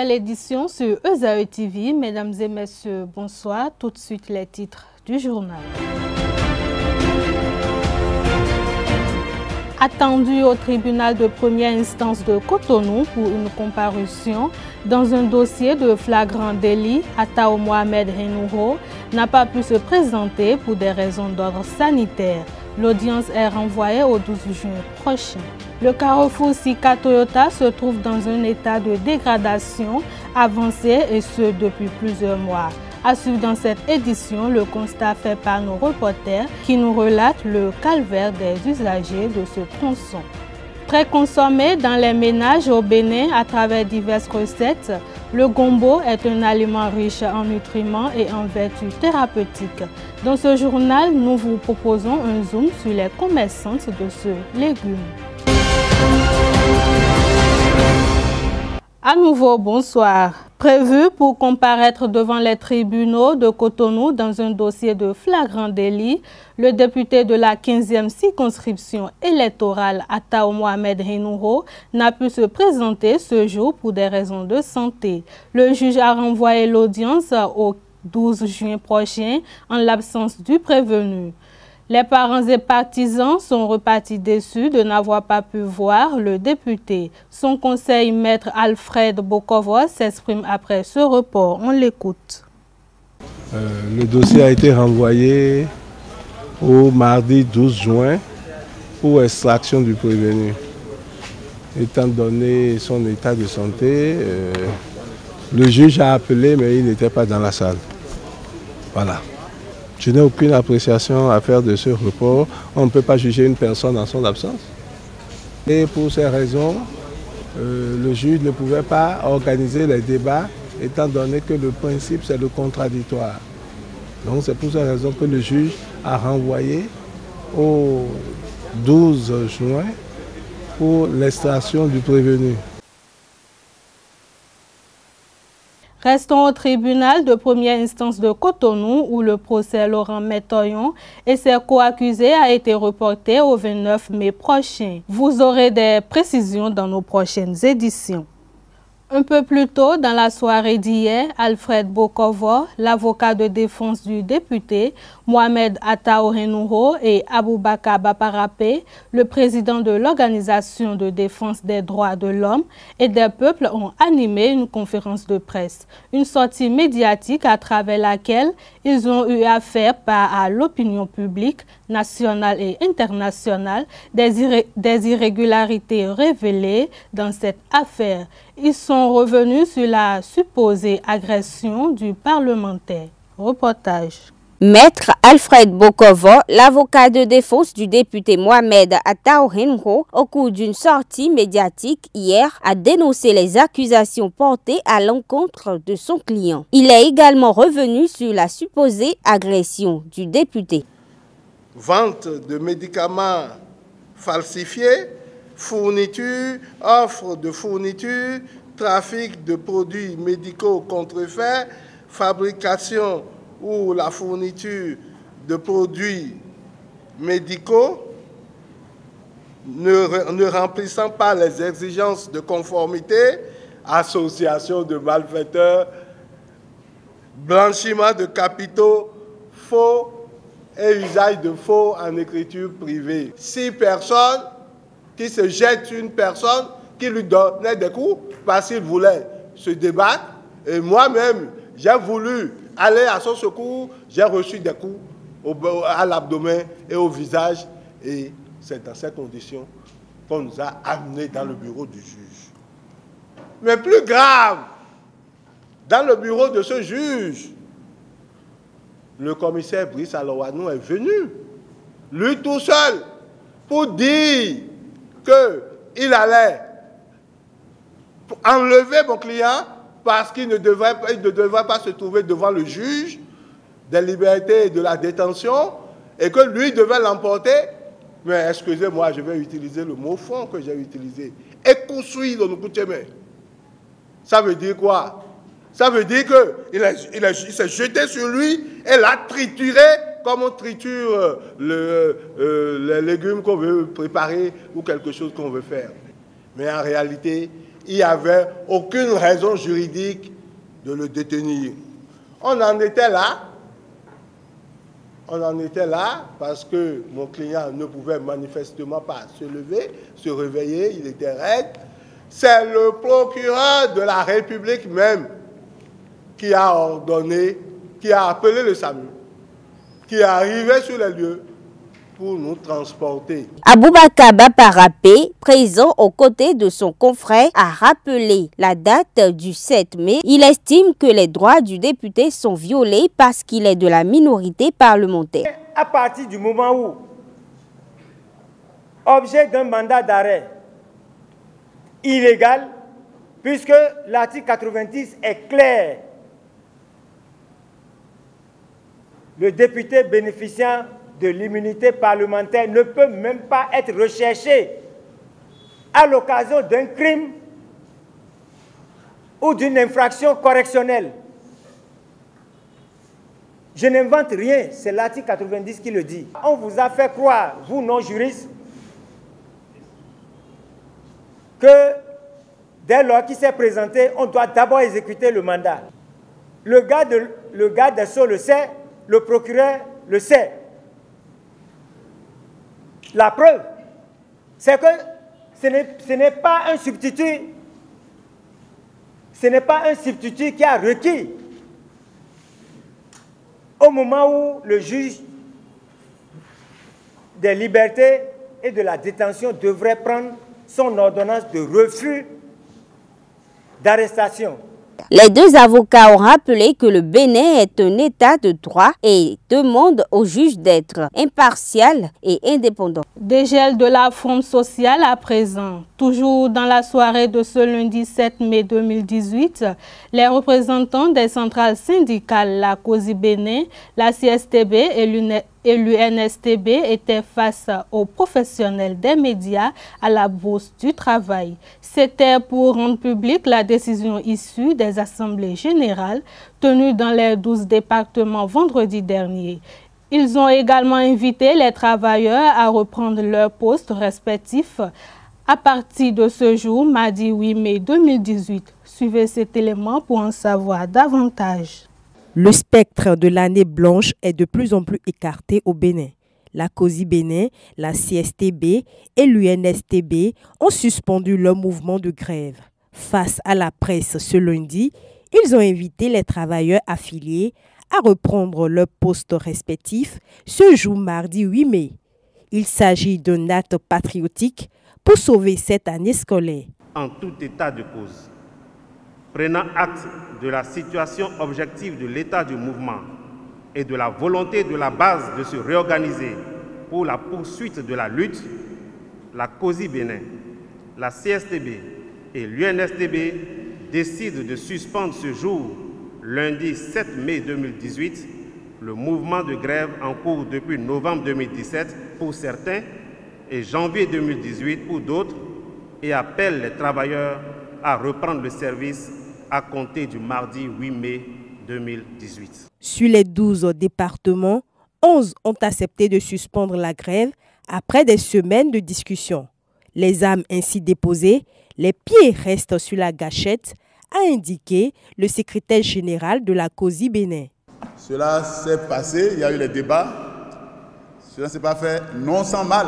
nouvelle édition sur ESAE TV. Mesdames et messieurs, bonsoir. Tout de suite les titres du journal. Attendu au tribunal de première instance de Cotonou pour une comparution dans un dossier de flagrant délit, Atao Mohamed Henouro n'a pas pu se présenter pour des raisons d'ordre sanitaire. L'audience est renvoyée au 12 juin prochain. Le carrefour Sika Toyota se trouve dans un état de dégradation avancée et ce depuis plusieurs mois. À suivre dans cette édition, le constat fait par nos reporters qui nous relatent le calvaire des usagers de ce tronçon. Très consommé dans les ménages au Bénin à travers diverses recettes, le gombo est un aliment riche en nutriments et en vertus thérapeutiques. Dans ce journal, nous vous proposons un zoom sur les commerçantes de ce légume. À nouveau, bonsoir. Prévu pour comparaître devant les tribunaux de Cotonou dans un dossier de flagrant délit, le député de la 15e circonscription électorale, Atao Mohamed Henouro, n'a pu se présenter ce jour pour des raisons de santé. Le juge a renvoyé l'audience au 12 juin prochain en l'absence du prévenu. Les parents et partisans sont repartis déçus de n'avoir pas pu voir le député. Son conseil, maître Alfred Bokovo, s'exprime après ce report. On l'écoute. Le dossier a été renvoyé au mardi 12 juin pour extraction du prévenu. Étant donné son état de santé, le juge a appelé mais il n'était pas dans la salle. Voilà. Je n'ai aucune appréciation à faire de ce report. On ne peut pas juger une personne en son absence. Et pour ces raisons, le juge ne pouvait pas organiser les débats, étant donné que le principe, c'est le contradictoire. Donc c'est pour ces raisons que le juge a renvoyé au 12 juin pour l'extraction du prévenu. Restons au tribunal de première instance de Cotonou où le procès Laurent Métoyon et ses co-accusés a été reporté au 29 mai prochain. Vous aurez des précisions dans nos prochaines éditions. Un peu plus tôt, dans la soirée d'hier, Alfred Bokovo, l'avocat de défense du député, Mohamed Atao Henouro et Aboubakar Baparapé, le président de l'Organisation de défense des droits de l'homme et des peuples, ont animé une conférence de presse. Une sortie médiatique à travers laquelle ils ont eu à faire part à l'opinion publique, nationale et internationale, des irrégularités révélées dans cette affaire. Ils sont revenus sur la supposée agression du parlementaire. Reportage. Maître Alfred Bokovo, l'avocat de défense du député Mohamed Atao Henouro, au cours d'une sortie médiatique hier, a dénoncé les accusations portées à l'encontre de son client. Il est également revenu sur la supposée agression du député. Vente de médicaments falsifiés, fourniture, offre de fourniture, trafic de produits médicaux contrefaits, fabrication ou la fourniture de produits médicaux ne remplissant pas les exigences de conformité, association de malfaiteurs, blanchiment de capitaux, faux et usage de faux en écriture privée. 6 personnes qui se jettent une personne qui lui donnait des coups parce qu'il voulait se débattre. Et moi-même, j'ai voulu aller à son secours, j'ai reçu des coups à l'abdomen et au visage. Et c'est dans ces conditions qu'on nous a amenés dans le bureau du juge. Mais plus grave, dans le bureau de ce juge, le commissaire Brice Alowanou est venu, lui tout seul, pour dire qu'il allait enlever mon client parce qu'il ne devrait pas se trouver devant le juge des libertés et de la détention et que lui devait l'emporter. Mais excusez-moi, je vais utiliser le mot fond que j'ai utilisé. Écousui dans nos coutumes. Ça veut dire quoi? Ça veut dire qu'il s'est jeté sur lui et l'a trituré comme on triture les légumes qu'on veut préparer ou quelque chose qu'on veut faire. Mais en réalité, il n'y avait aucune raison juridique de le détenir. On en était là. On en était là parce que mon client ne pouvait manifestement pas se lever, se réveiller, il était raide. C'est le procureur de la République même qui a ordonné, qui a appelé le SAMU, qui est arrivé sur les lieux pour nous transporter. Aboubakar Baparapé, présent aux côtés de son confrère, a rappelé la date du 7 mai. Il estime que les droits du député sont violés parce qu'il est de la minorité parlementaire. À partir du moment où, objet d'un mandat d'arrêt illégal, puisque l'article 90 est clair, le député bénéficiant de l'immunité parlementaire ne peut même pas être recherché à l'occasion d'un crime ou d'une infraction correctionnelle. Je n'invente rien, c'est l'article 90 qui le dit. On vous a fait croire, vous non-juristes, que dès lors qu'il s'est présenté, on doit d'abord exécuter le mandat. Le garde des Sceaux le sait, le procureur le sait. La preuve, c'est que ce n'est pas un substitut. Ce n'est pas un substitut qui a requis au moment où le juge des libertés et de la détention devrait prendre son ordonnance de refus d'arrestation. Les deux avocats ont rappelé que le Bénin est un état de droit et demandent au juge d'être impartial et indépendant. Dégel de la forme sociale à présent. Toujours dans la soirée de ce lundi 7 mai 2018, les représentants des centrales syndicales, la COSI Bénin, la CSTB et l'UNSTB étaient face aux professionnels des médias à la Bourse du Travail. C'était pour rendre publique la décision issue des assemblées générales tenues dans les 12 départements vendredi dernier. Ils ont également invité les travailleurs à reprendre leurs postes respectifs à partir de ce jour, mardi 8 mai 2018. Suivez cet élément pour en savoir davantage. Le spectre de l'année blanche est de plus en plus écarté au Bénin. La COSI Bénin, la CSTB et l'UNSTB ont suspendu leur mouvement de grève. Face à la presse ce lundi, ils ont invité les travailleurs affiliés à reprendre leurs postes respectifs ce jour mardi 8 mai. Il s'agit d'un acte patriotique pour sauver cette année scolaire. En tout état de cause, prenant acte de la situation objective de l'état du mouvement et de la volonté de la base de se réorganiser pour la poursuite de la lutte, la COSI Bénin, la CSTB et l'UNSTB décident de suspendre ce jour, lundi 7 mai 2018, le mouvement de grève en cours depuis novembre 2017 pour certains et janvier 2018 pour d'autres et appellent les travailleurs à reprendre le service à compter du mardi 8 mai 2018. Sur les 12 départements, 11 ont accepté de suspendre la grève après des semaines de discussion. Les âmes ainsi déposées, les pieds restent sur la gâchette, a indiqué le secrétaire général de la COSI Bénin. Cela s'est passé, il y a eu les débats. Cela ne s'est pas fait non sans mal,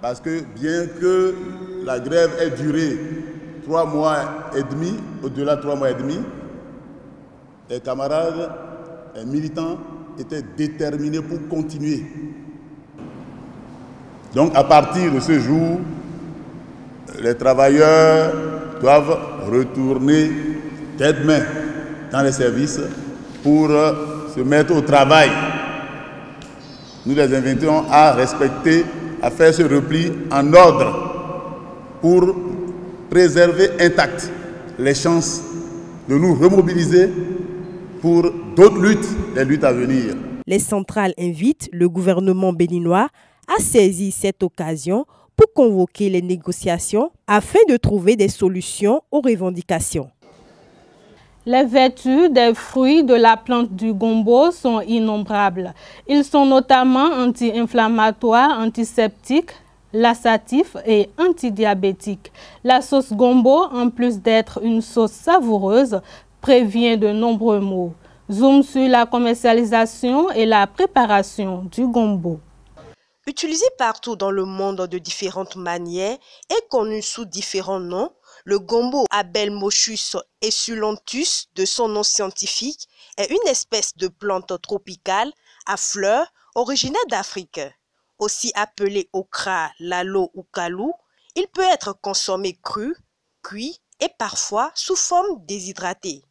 parce que bien que la grève ait duré 3 mois et demi, au-delà de 3 mois et demi, les camarades, les militants étaient déterminés pour continuer. Donc à partir de ce jour, les travailleurs doivent retourner tête-main dans les services pour se mettre au travail. Nous les invitons à respecter, à faire ce repli en ordre pour préserver intactes les chances de nous remobiliser pour d'autres luttes, les luttes à venir. Les centrales invitent le gouvernement béninois à saisir cette occasion pour convoquer les négociations afin de trouver des solutions aux revendications. Les vertus des fruits de la plante du gombo sont innombrables. Ils sont notamment anti-inflammatoires, antiseptiques, laxatif et antidiabétique. La sauce gombo, en plus d'être une sauce savoureuse, prévient de nombreux maux. Zoom sur la commercialisation et la préparation du gombo. Utilisé partout dans le monde de différentes manières et connu sous différents noms, le gombo Abelmoschus esculentus, de son nom scientifique, est une espèce de plante tropicale à fleurs originaire d'Afrique. Aussi appelé okra, lalo ou kalou, il peut être consommé cru, cuit et parfois sous forme déshydratée.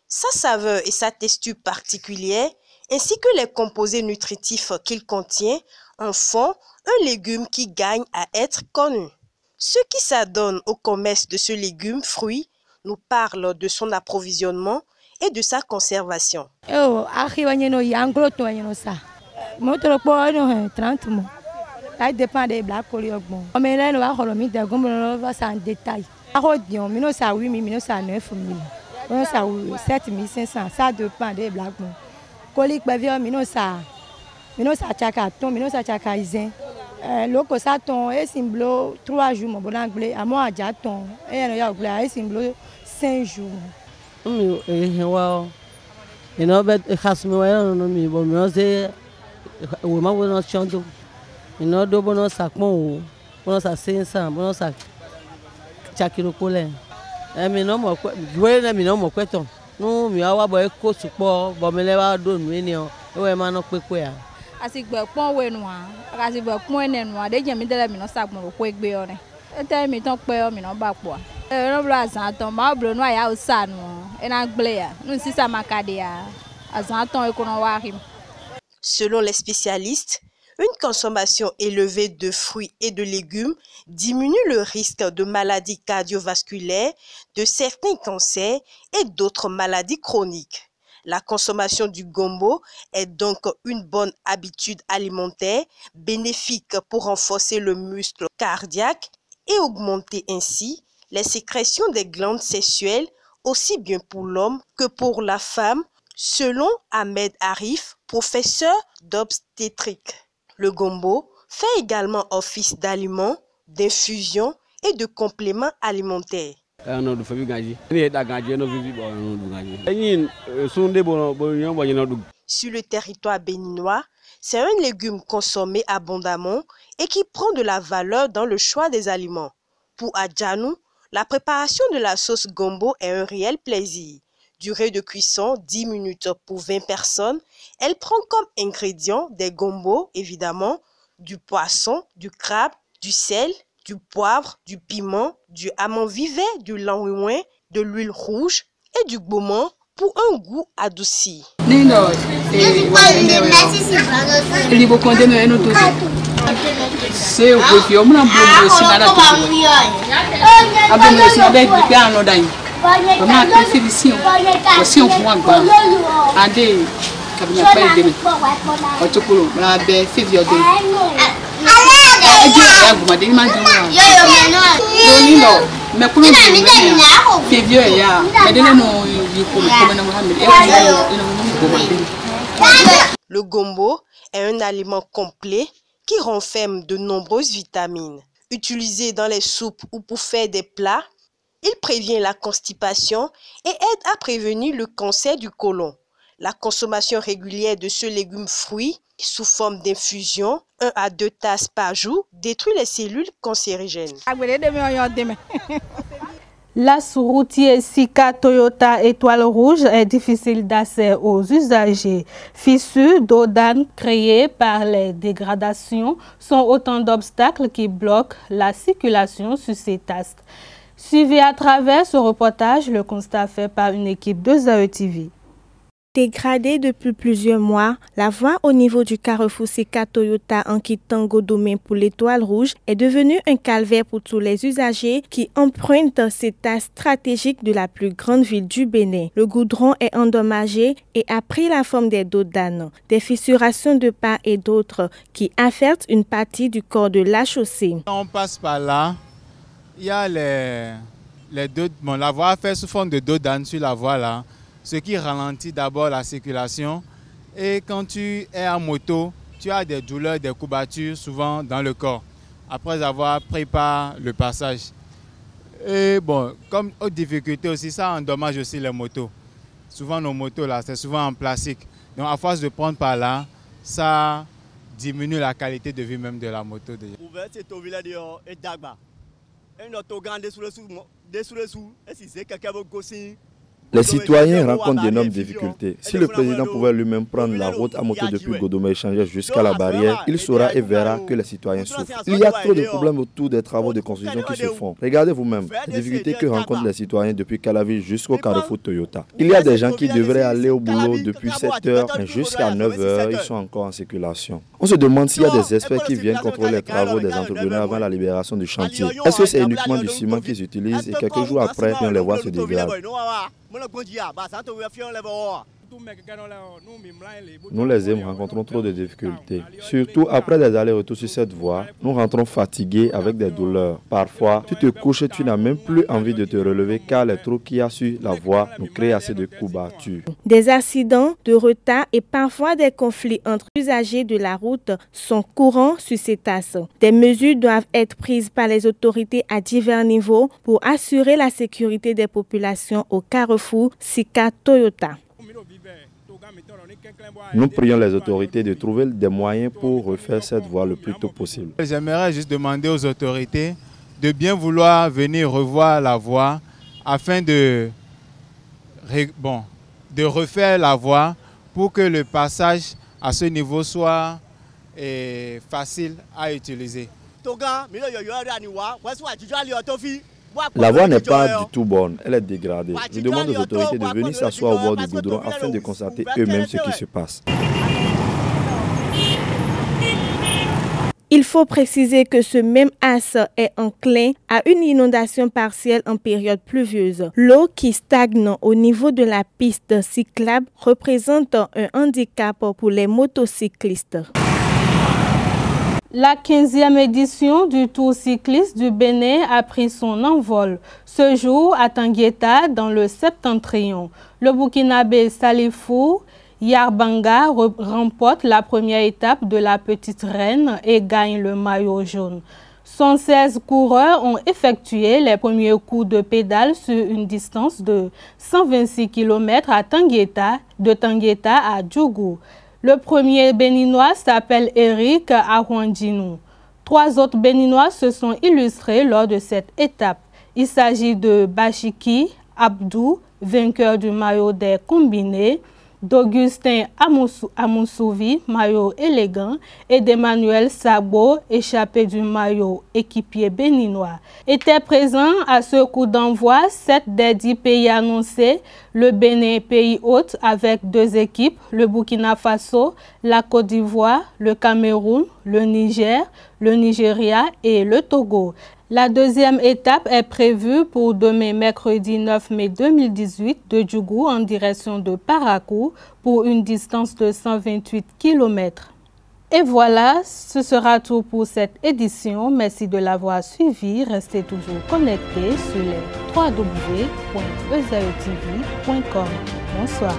Sa saveur et sa texture particulière, ainsi que les composés nutritifs qu'il contient, en font un légume qui gagne à être connu. Ceux qui s'adonnent au commerce de ce légume fruit nous parlent de son approvisionnement et de sa conservation. Ça dépend des blagues. Mais là, nous avons mis des gommes en détail. Ça 8 000, ça 9 000, ça 7 500. Ça dépend des blagues. Colique, ça tchakaton, ça tchakaïzen. Loko ça ton et symbole 3 jours mon bon anglais à moi déjà ton et il y a un symbole 5 jours. Wow. Et non bet khasme wa non mi bon non c'est o ma bon chanto. Et non do bon ça bon bon ça 500 bon ça chakiro kole. E mi no mo jouer na mi no mo kweton. No mi wa boy ko supo bo me le wa do nu ni o e ma no pepe ya. Asigbe pon we nu a asigbe pon ene nu a de jemi dele mi no sagbon ro ko egbe o ne e te mi ton pe o mi no ba po a e no bla san ton ma bro nu a ya o sa nu e na gble ya nu si sa makade ya azan ton e ko no wa rim. Selon les spécialistes, une consommation élevée de fruits et de légumes diminue le risque de maladies cardiovasculaires, de certains cancers et d'autres maladies chroniques. La consommation du gombo est donc une bonne habitude alimentaire, bénéfique pour renforcer le muscle cardiaque et augmenter ainsi les sécrétions des glandes sexuelles, aussi bien pour l'homme que pour la femme, selon Ahmed Arif, professeur d'obstétrique. Le gombo fait également office d'aliment, d'infusion et de complément alimentaire. Sur le territoire béninois, c'est un légume consommé abondamment et qui prend de la valeur dans le choix des aliments. Pour Adjanou, la préparation de la sauce gombo est un réel plaisir. Durée de cuisson 10 minutes pour 20 personnes. Elle prend comme ingrédients des gombos, évidemment, du poisson, du crabe, du sel, du poivre, du piment, du amande-vivet, du langouin, de l'huile rouge et du gboman pour un goût adouci. Le gombo est un aliment complet qui renferme de nombreuses vitamines. Utilisé dans les soupes ou pour faire des plats, il prévient la constipation et aide à prévenir le cancer du côlon. La consommation régulière de ce légume fruit sous forme d'infusion, 1 à 2 tasses par jour, détruit les cellules cancérigènes. L'axe routier Sika Toyota Étoile Rouge est difficile d'accès aux usagers. Fissures d'Odan créées par les dégradations sont autant d'obstacles qui bloquent la circulation sur cet axe. Suivez à travers ce reportage le constat fait par une équipe de ZAE TV. Dégradée depuis plusieurs mois, la voie au niveau du carrefour Sika Toyota en quittant Godomé pour l'Étoile Rouge est devenue un calvaire pour tous les usagers qui empruntent cet axe stratégique de la plus grande ville du Bénin. Le goudron est endommagé et a pris la forme des dos d'âne, des fissurations de part et d'autres qui affectent une partie du corps de la chaussée. On passe par là, il y a la voie est faite sous forme de dos d'âne sur la voie là. Ce qui ralentit d'abord la circulation. Et quand tu es en moto, tu as des douleurs, des courbatures souvent dans le corps. après avoir préparé le passage. Et bon, comme autre difficulté aussi, ça endommage aussi les motos. Souvent nos motos là, c'est souvent en plastique. Donc à force de prendre par là, ça diminue la qualité de vie même de la moto. Les citoyens rencontrent d'énormes difficultés. Si le président pouvait lui-même prendre la route à moto depuis Godomé et changer jusqu'à la barrière, il saura et verra que les citoyens souffrent. Il y a trop de problèmes autour des travaux de construction qui se font. Regardez vous-même les difficultés que rencontrent les citoyens depuis Calavi jusqu'au carrefour Toyota. Il y a des gens qui devraient aller au boulot depuis 7 h, mais jusqu'à 9 h, ils sont encore en circulation. On se demande s'il y a des experts qui viennent contrôler les travaux des entrepreneurs avant la libération du chantier. Est-ce que c'est uniquement du ciment qu'ils utilisent et quelques jours après, on les voit se dégrader? Nous les hommes rencontrons trop de difficultés. Surtout après des allers-retours sur cette voie, nous rentrons fatigués avec des douleurs. Parfois, tu te couches et tu n'as même plus envie de te relever car les trous qu'il y a sur la voie nous créent assez de courbatures. Des accidents, de retard et parfois des conflits entre usagers de la route sont courants sur cet axe. Des mesures doivent être prises par les autorités à divers niveaux pour assurer la sécurité des populations au carrefour Sika-Toyota. Nous prions les autorités de trouver des moyens pour refaire cette voie le plus tôt possible. J'aimerais juste demander aux autorités de bien vouloir venir revoir la voie afin de refaire la voie pour que le passage à ce niveau soit facile à utiliser. La voie n'est pas du tout bonne, elle est dégradée. Je demande aux autorités de venir s'asseoir au bord du goudron afin de constater eux-mêmes ce qui se passe. Il faut préciser que ce même axe est enclin à une inondation partielle en période pluvieuse. L'eau qui stagne au niveau de la piste cyclable représente un handicap pour les motocyclistes. La 15e édition du Tour cycliste du Bénin a pris son envol. Ce jour, à Tanguieta, dans le Septentrion, le Burkinabé Salifou Yarbanga remporte la première étape de la Petite Reine et gagne le maillot jaune. 116 coureurs ont effectué les premiers coups de pédale sur une distance de 126 km de Tanguieta à Djougou. Le premier béninois s'appelle Eric Arwandinou. 3 autres béninois se sont illustrés lors de cette étape. Il s'agit de Bachiki Abdou, vainqueur du maillot des combinés, d'Augustin Amoussouvi, maillot élégant, et d'Emmanuel Sabo, échappé du maillot équipier béninois. Étaient présents à ce coup d'envoi 7 des 10 pays annoncés, le Bénin, pays hôte, avec 2 équipes, le Burkina Faso, la Côte d'Ivoire, le Cameroun, le Niger, le Nigeria et le Togo. La deuxième étape est prévue pour demain mercredi 9 mai 2018 de Djougou en direction de Parakou pour une distance de 128 km. Et voilà, ce sera tout pour cette édition. Merci de l'avoir suivi. Restez toujours connectés sur les www.ezaetv.com. Bonsoir.